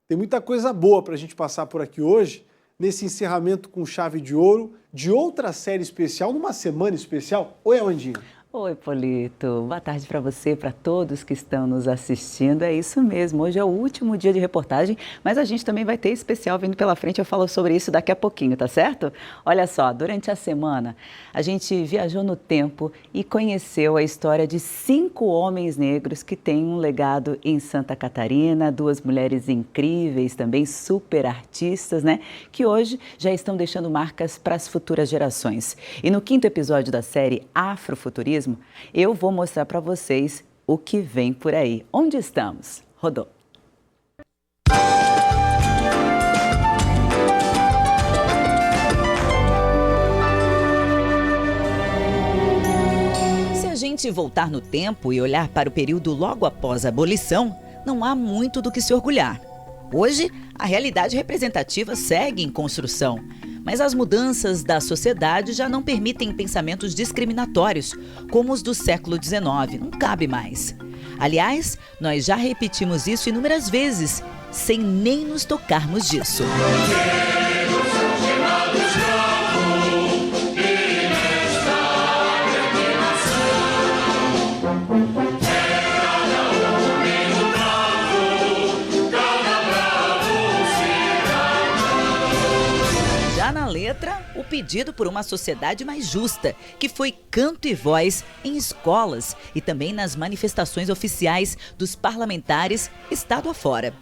Tem muita coisa boa para a gente passar por aqui hoje, nesse encerramento com chave de ouro de outra série especial, numa semana especial. Oi, Amandinha. Oi, Polito. Boa tarde para você, para todos que estão nos assistindo. É isso mesmo, hoje é o último dia de reportagem, mas a gente também vai ter especial vindo pela frente. Eu falo sobre isso daqui a pouquinho, tá certo? Olha só, durante a semana a gente viajou no tempo e conheceu a história de 5 homens negros que têm um legado em Santa Catarina, 2 mulheres incríveis, também super artistas, né? Que hoje já estão deixando marcas para as futuras gerações. E no 5º episódio da série Afrofuturismo, eu vou mostrar para vocês o que vem por aí. Onde estamos? Rodou. Se a gente voltar no tempo e olhar para o período logo após a abolição, não há muito do que se orgulhar. Hoje, a realidade representativa segue em construção. Mas as mudanças da sociedade já não permitem pensamentos discriminatórios, como os do século XIX. Não cabe mais. Aliás, nós já repetimos isso inúmeras vezes, sem nem nos tocarmos disso. O pedido por uma sociedade mais justa, que foi canto e voz em escolas e também nas manifestações oficiais dos parlamentares estado afora.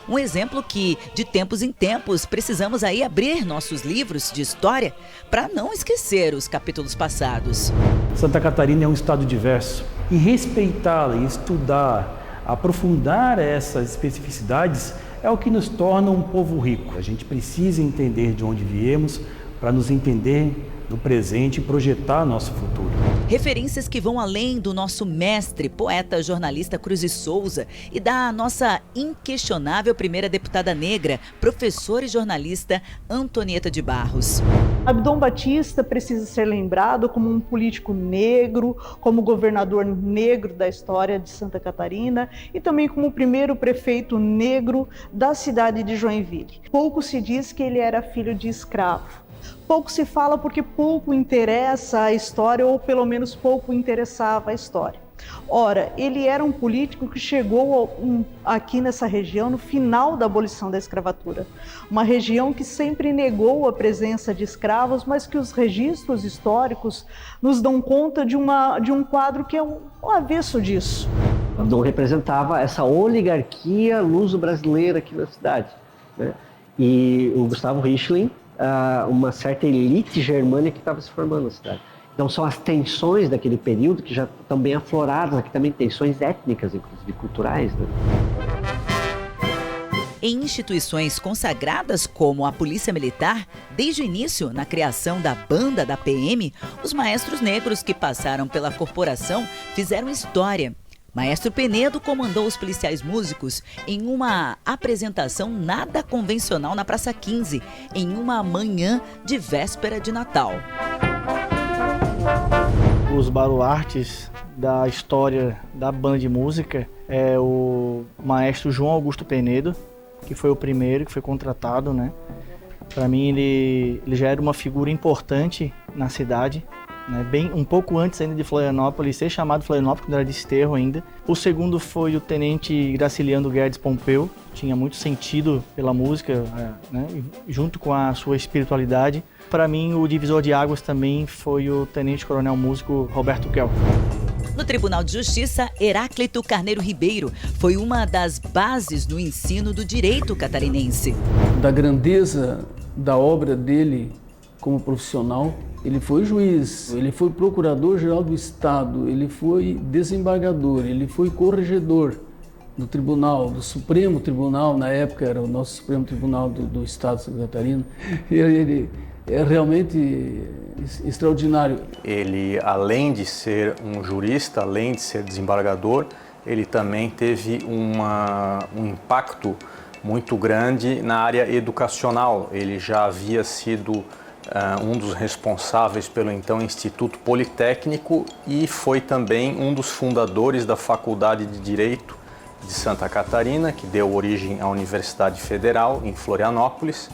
Um exemplo que, de tempos em tempos, precisamos aí abrir nossos livros de história para não esquecer os capítulos passados. Santa Catarina é um estado diverso e respeitá-la, estudar, aprofundar essas especificidades é o que nos torna um povo rico. A gente precisa entender de onde viemos para nos entender no presente e projetar nosso futuro. Referências que vão além do nosso mestre, poeta, jornalista Cruz e Souza e da nossa inquestionável primeira deputada negra, professora e jornalista Antonieta de Barros. Abdon Batista precisa ser lembrado como um político negro, como governador negro da história de Santa Catarina e também como o primeiro prefeito negro da cidade de Joinville. Pouco se diz que ele era filho de escravo. Pouco se fala porque pouco interessa a história, ou pelo menos pouco interessava a história. Ora, ele era um político que chegou aqui nessa região no final da abolição da escravatura. Uma região que sempre negou a presença de escravos, mas que os registros históricos nos dão conta de um quadro que é um avesso disso. Abdon representava essa oligarquia luso-brasileira aqui na cidade, né? E o Gustavo Richtling, uma certa elite germânica que estava se formando na cidade. Então são as tensões daquele período que já estão bem afloradas, aqui também tensões étnicas, inclusive culturais, né? Em instituições consagradas como a Polícia Militar, desde o início, na criação da banda da PM, os maestros negros que passaram pela corporação fizeram história. Maestro Penedo comandou os policiais músicos em uma apresentação nada convencional na Praça 15, em uma manhã de véspera de Natal. Os baluartes da história da banda de música é o maestro João Augusto Penedo, que foi o primeiro que foi contratado, né? Para mim ele já era uma figura importante na cidade, né? Bem um pouco antes ainda de Florianópolis ser chamado Florianópolis, quando era de Desterro ainda. O segundo foi o tenente Graciliano Guedes Pompeu, tinha muito sentido pela música, né? Junto com a sua espiritualidade. Para mim, o divisor de águas também foi o tenente-coronel músico Roberto Kell. No Tribunal de Justiça, Heráclito Carneiro Ribeiro foi uma das bases do ensino do direito catarinense. Da grandeza da obra dele como profissional, ele foi juiz, ele foi procurador-geral do Estado, ele foi desembargador, ele foi corregedor do Tribunal, do Supremo Tribunal, na época era o nosso Supremo Tribunal do Estado de Santa Catarina. Ele é realmente extraordinário. Ele, além de ser um jurista, além de ser desembargador, ele também teve um impacto muito grande na área educacional. Ele já havia sido um dos responsáveis pelo então Instituto Politécnico e foi também um dos fundadores da Faculdade de Direito de Santa Catarina, que deu origem à Universidade Federal em Florianópolis,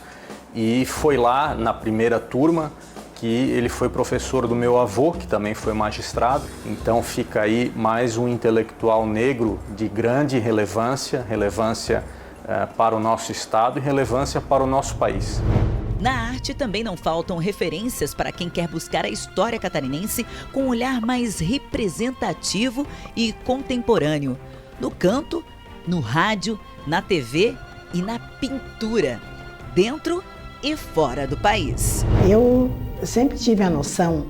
e foi lá na primeira turma que ele foi professor do meu avô, que também foi magistrado. Então fica aí mais um intelectual negro de grande relevância para o nosso estado e relevância para o nosso país. Na arte também não faltam referências para quem quer buscar a história catarinense com um olhar mais representativo e contemporâneo. No canto, no rádio, na TV e na pintura, dentro e fora do país. Eu sempre tive a noção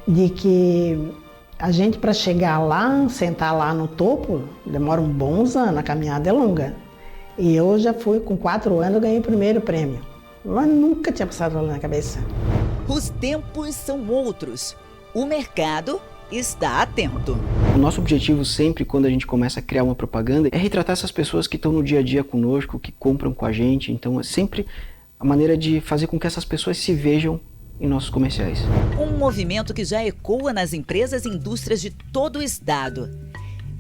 de que a gente, para chegar lá, sentar lá no topo, demora uns bons anos, a caminhada é longa. E eu já fui, com 4 anos, eu ganhei o primeiro prêmio. Mas nunca tinha passado na cabeça. Os tempos são outros. O mercado está atento. O nosso objetivo sempre, quando a gente começa a criar uma propaganda, é retratar essas pessoas que estão no dia a dia conosco, que compram com a gente. Então é sempre a maneira de fazer com que essas pessoas se vejam em nossos comerciais. Um movimento que já ecoa nas empresas e indústrias de todo o estado.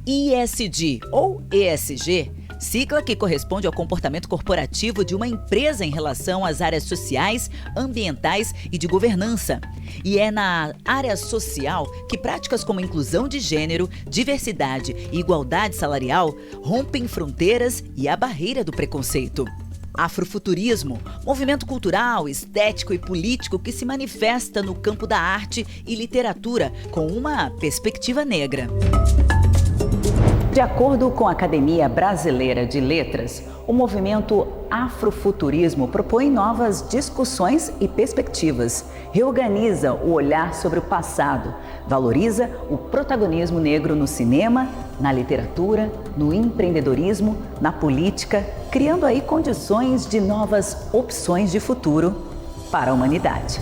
ESG ou ESG, sigla que corresponde ao comportamento corporativo de uma empresa em relação às áreas sociais, ambientais e de governança. E é na área social que práticas como inclusão de gênero, diversidade e igualdade salarial rompem fronteiras e a barreira do preconceito. Afrofuturismo, movimento cultural, estético e político que se manifesta no campo da arte e literatura com uma perspectiva negra. De acordo com a Academia Brasileira de Letras, o movimento Afrofuturismo propõe novas discussões e perspectivas, reorganiza o olhar sobre o passado, valoriza o protagonismo negro no cinema, na literatura, no empreendedorismo, na política, criando aí condições de novas opções de futuro para a humanidade.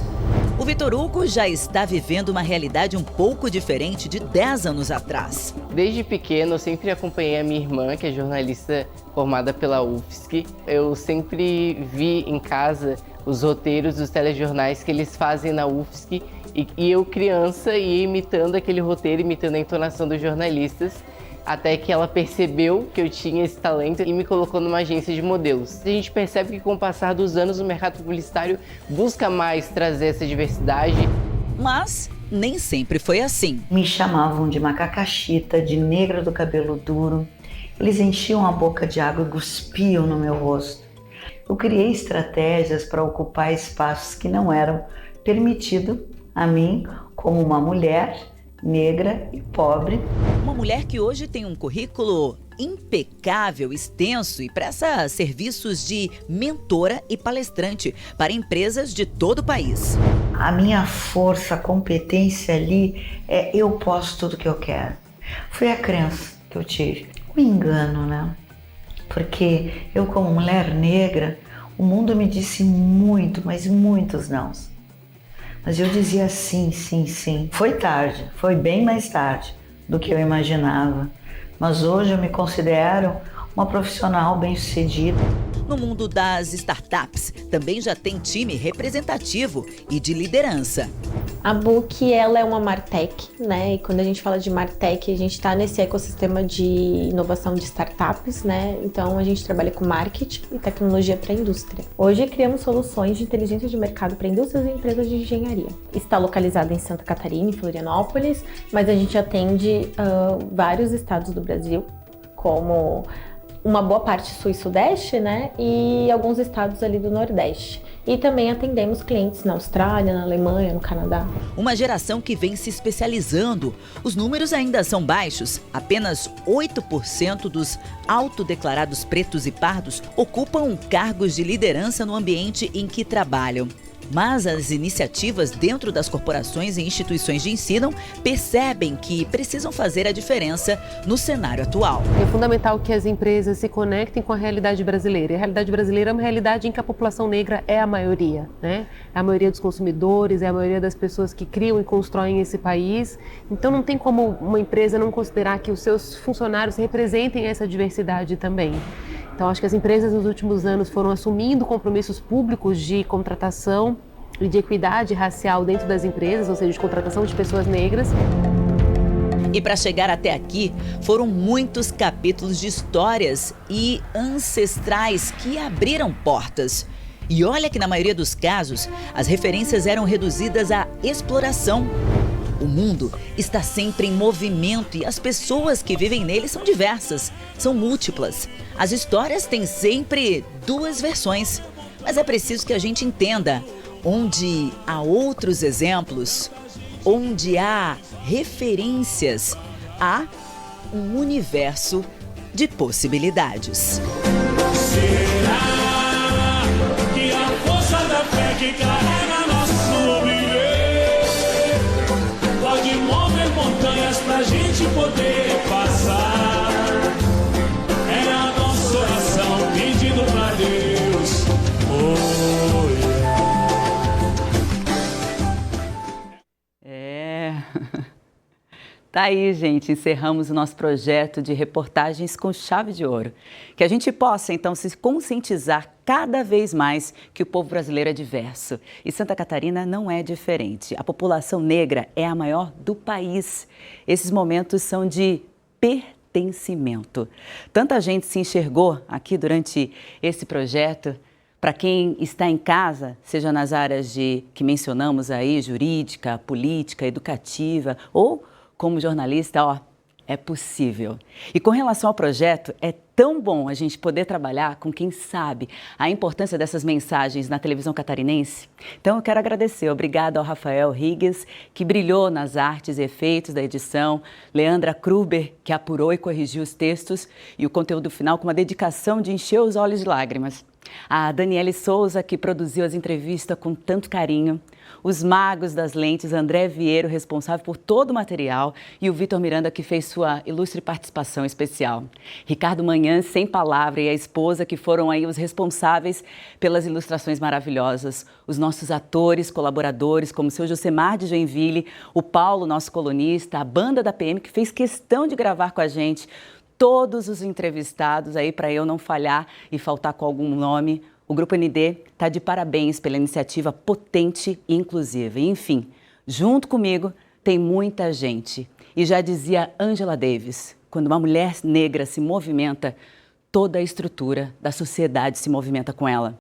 O Vitor Hugo já está vivendo uma realidade um pouco diferente de 10 anos atrás. Desde pequeno, eu sempre acompanhei a minha irmã, que é jornalista formada pela UFSC. Eu sempre vi em casa os roteiros dos telejornais que eles fazem na UFSC e eu, criança, ia imitando aquele roteiro, imitando a entonação dos jornalistas, até que ela percebeu que eu tinha esse talento e me colocou numa agência de modelos. A gente percebe que com o passar dos anos o mercado publicitário busca mais trazer essa diversidade. Mas nem sempre foi assim. Me chamavam de macacachita, de negra do cabelo duro. Eles enchiam a boca de água e cuspiam no meu rosto. Eu criei estratégias para ocupar espaços que não eram permitidos a mim como uma mulher negra e pobre. Uma mulher que hoje tem um currículo impecável, extenso e presta serviços de mentora e palestrante para empresas de todo o país. A minha força, a competência ali é eu posso tudo que eu quero. Foi a crença que eu tive. Um engano, né? Porque eu, como mulher negra, o mundo me disse muito, mas muitos nãos. Mas eu dizia sim, sim, sim. Foi tarde, foi bem mais tarde do que eu imaginava. Mas hoje eu me considero uma profissional bem-sucedida. No mundo das startups, também já tem time representativo e de liderança. A Book, ela é uma Martech, né? E quando a gente fala de Martech, a gente está nesse ecossistema de inovação de startups, né? Então, a gente trabalha com marketing e tecnologia para a indústria. Hoje, criamos soluções de inteligência de mercado para indústrias e empresas de engenharia. Está localizada em Santa Catarina, em Florianópolis, mas a gente atende vários estados do Brasil, como uma boa parte sul e sudeste, né? E alguns estados ali do nordeste. E também atendemos clientes na Austrália, na Alemanha, no Canadá. Uma geração que vem se especializando. Os números ainda são baixos. Apenas 8% dos autodeclarados pretos e pardos ocupam cargos de liderança no ambiente em que trabalham. Mas as iniciativas dentro das corporações e instituições de ensino percebem que precisam fazer a diferença no cenário atual. É fundamental que as empresas se conectem com a realidade brasileira. E a realidade brasileira é uma realidade em que a população negra é a maioria, né? É a maioria dos consumidores, é a maioria das pessoas que criam e constroem esse país. Então não tem como uma empresa não considerar que os seus funcionários representem essa diversidade também. Então, acho que as empresas nos últimos anos foram assumindo compromissos públicos de contratação e de equidade racial dentro das empresas, ou seja, de contratação de pessoas negras. E para chegar até aqui, foram muitos capítulos de histórias e ancestrais que abriram portas. E olha que na maioria dos casos, as referências eram reduzidas à exploração. O mundo está sempre em movimento e as pessoas que vivem nele são diversas, são múltiplas. As histórias têm sempre duas versões, mas é preciso que a gente entenda: onde há outros exemplos, onde há referências, há um universo de possibilidades. Será que a força da fé que carrega nosso viver pode mover montanhas pra gente poder passar? É a nossa oração pedindo pra Deus. Oh, yeah. Tá aí, gente, encerramos o nosso projeto de reportagens com chave de ouro. Que a gente possa, então, se conscientizar cada vez mais que o povo brasileiro é diverso. E Santa Catarina não é diferente. A população negra é a maior do país. Esses momentos são de pertencimento. Tanta gente se enxergou aqui durante esse projeto. Para quem está em casa, seja nas áreas que mencionamos aí, jurídica, política, educativa ou como jornalista, é possível. E com relação ao projeto, é tão bom a gente poder trabalhar com quem sabe a importância dessas mensagens na televisão catarinense. Então eu quero agradecer, obrigado ao Rafael Riggs, que brilhou nas artes e efeitos da edição, Leandra Kruber, que apurou e corrigiu os textos e o conteúdo final com uma dedicação de encher os olhos de lágrimas. A Daniele Souza, que produziu as entrevistas com tanto carinho, os magos das lentes, André Vieiro, responsável por todo o material, e o Vitor Miranda, que fez sua ilustre participação especial. Ricardo Manhã, sem palavra, e a esposa, que foram aí os responsáveis pelas ilustrações maravilhosas. Os nossos atores, colaboradores, como o seu Josemar de Joinville, o Paulo, nosso colunista, a banda da PM, que fez questão de gravar com a gente, todos os entrevistados aí, para eu não falhar e faltar com algum nome. O Grupo ND está de parabéns pela iniciativa potente e inclusiva. E, enfim, junto comigo tem muita gente. E já dizia Angela Davis, quando uma mulher negra se movimenta, toda a estrutura da sociedade se movimenta com ela.